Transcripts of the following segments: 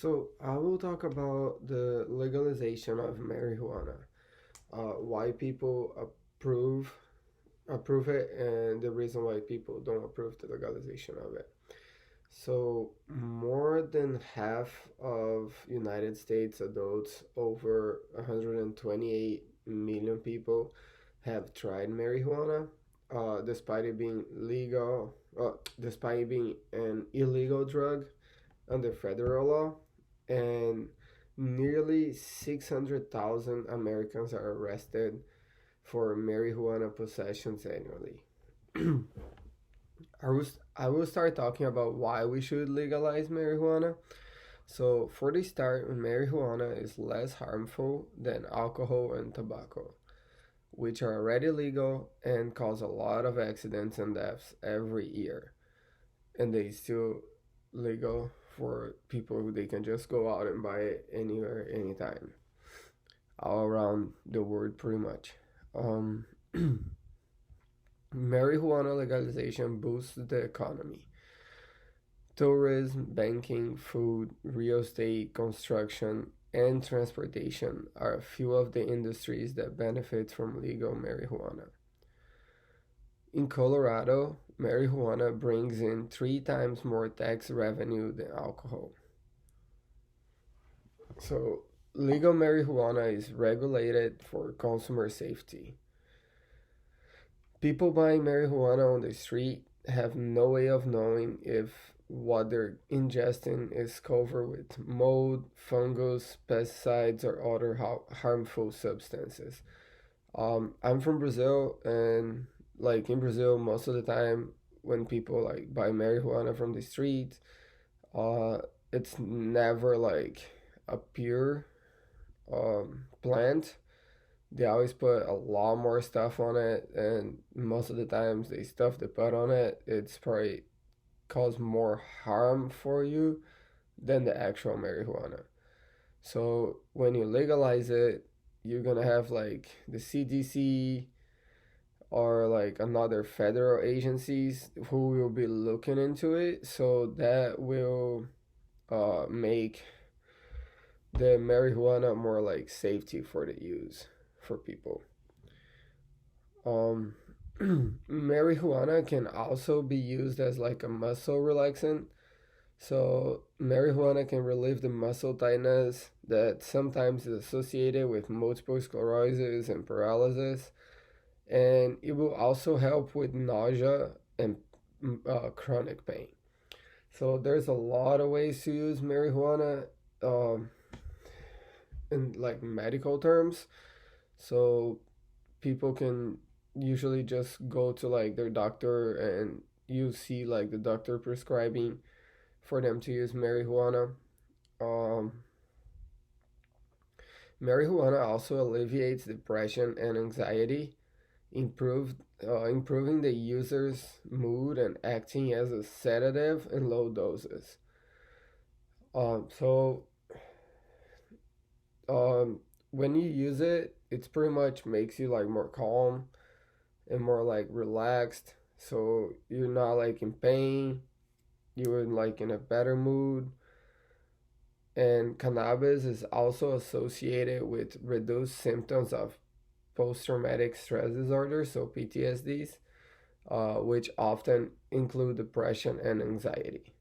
So I will talk about the legalization of marijuana, why people approve it, and the reason why people don't approve the legalization of it. So more than half of United States adults, over 128 million people, have tried marijuana, despite it being legal, despite it being an illegal drug under federal law, and nearly 600,000 Americans are arrested for marijuana possessions annually. I will start talking about why we should legalize marijuana. So, for the start, marijuana is less harmful than alcohol and tobacco, which are already legal and cause a lot of accidents and deaths every year. And they still legal for people who they can just go out and buy it anywhere, anytime, all around the world, pretty much. Um, Marijuana legalization boosts the economy. Tourism, banking, food, real estate, construction, and transportation are a few of the industries that benefit from legal marijuana. In Colorado, marijuana brings in 3 times more tax revenue than alcohol. So, legal marijuana is regulated for consumer safety. People buying marijuana on the street have no way of knowing if what they're ingesting is covered with mold, fungus, pesticides, or other harmful substances. I'm from Brazil, and like in Brazil, most of the time when people like buy marijuana from the street, uh, it's never like a pure plant. They always put a lot more stuff on it, and most of the times the stuff they put on it, it's probably cause more harm for you than the actual marijuana. So when you legalize it, you're gonna have like the CDC or like another federal agencies who will be looking into it. So that will make the marijuana more like safety for the use for people. Um, Marijuana can also be used as like a muscle relaxant. So marijuana can relieve the muscle tightness that sometimes is associated with multiple sclerosis and paralysis, and it will also help with nausea and chronic pain. So there's a lot of ways to use marijuana um, in like medical terms. So people can usually just go to like their doctor, and you see like the doctor prescribing for them to use marijuana. Um, Marijuana also alleviates depression and anxiety, improving the user's mood and acting as a sedative in low doses. So um, when you use it, it's pretty much makes you like more calm and more like relaxed. So you're not like in pain. You're like in a better mood. And cannabis is also associated with reduced symptoms of post traumatic stress disorder, so PTSDs, which often include depression and anxiety.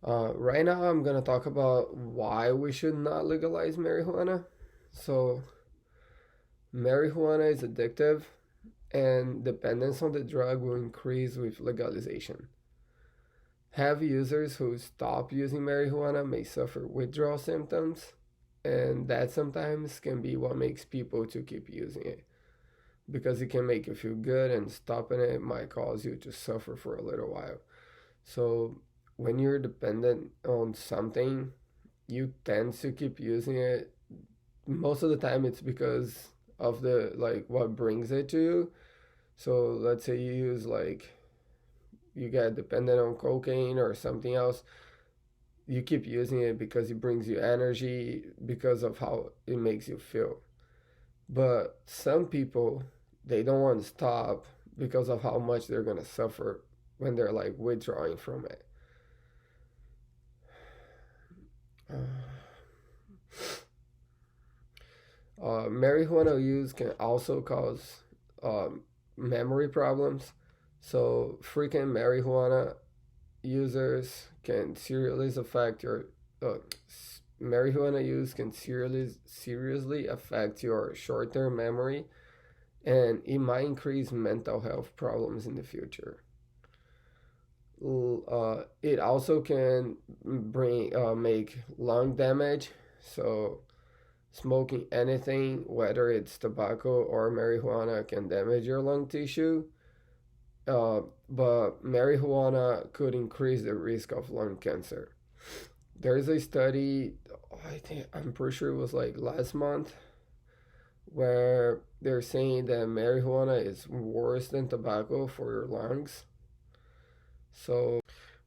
Right now, I'm gonna talk about why we should not legalize marijuana. So, marijuana is addictive, and dependence on the drug will increase with legalization. Heavy users who stop using marijuana may suffer withdrawal symptoms, and that sometimes can be what makes people to keep using it because it can make you feel good, and stopping it might cause you to suffer for a little while. So when you're dependent on something, you tend to keep using it. Most of the time it's because of the like what brings it to you. So let's say you use like you get dependent on cocaine or something else, you keep using it because it brings you energy, because of how it makes you feel. But some people, they don't want to stop because of how much they're going to suffer when they're like withdrawing from it. Marijuana use can also cause memory problems. So frequent marijuana users can seriously affect your uh, marijuana use can seriously affect your short-term memory, and it might increase mental health problems in the future. It also can bring make lung damage. So smoking anything, whether it's tobacco or marijuana, can damage your lung tissue. But marijuana could increase the risk of lung cancer. There's a study, I'm pretty sure it was like last month, where they're saying that marijuana is worse than tobacco for your lungs. So,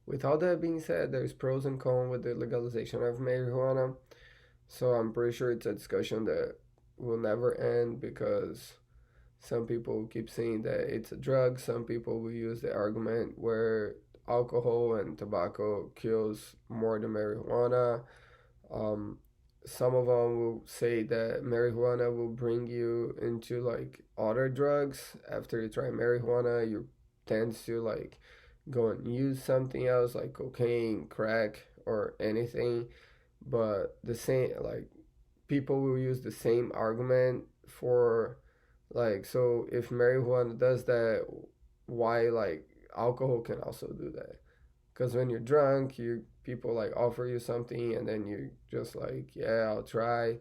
with all that being said, there's pros and cons with the legalization of marijuana. So, I'm pretty sure it's a discussion that will never end because some people keep saying that it's a drug. Some people will use the argument where alcohol and tobacco kills more than marijuana. Um, some of them will say that marijuana will bring you into like other drugs. After you try marijuana, you tend to like go and use something else like cocaine, crack, or anything. But the same, like, people will use the same argument for, like, so if marijuana does that, why like alcohol can also do that? Because when you're drunk, you people like offer you something and then you just like, yeah, I'll try.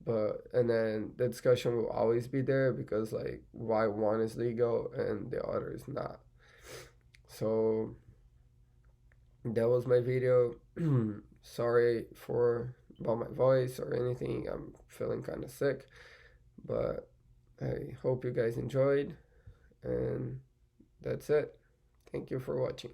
But and then the discussion will always be there because like why one is legal and the other is not. So that was my video. Sorry for about my voice or anything. I'm feeling kind of sick, but I hope you guys enjoyed, and that's it. Thank you for watching.